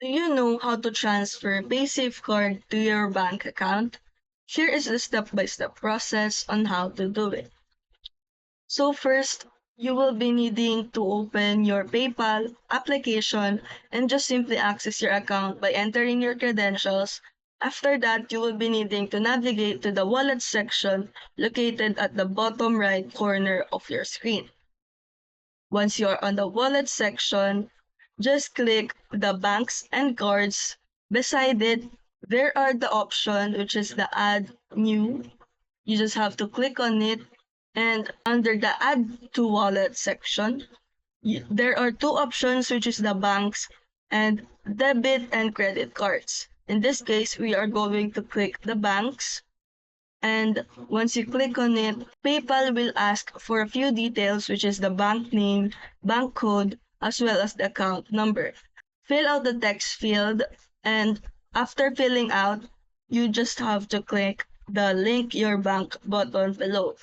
Do you know how to transfer Paysafecard to your bank account? Here is the step-by-step process on how to do it. So first, you will be needing to open your PayPal application and just simply access your account by entering your credentials. After that, you will be needing to navigate to the wallet section located at the bottom right corner of your screen. Once you're on the wallet section, just click the banks and cards. Beside it, there are the option which is the add new. You just have to click on it, and under the add to wallet section, there are two options which is the banks and debit and credit cards. In this case, we are going to click the banks, and once you click on it, PayPal will ask for a few details, which is the bank name, bank code, as well as the account number. Fill out the text field, and after filling out, you just have to click the link your bank button below.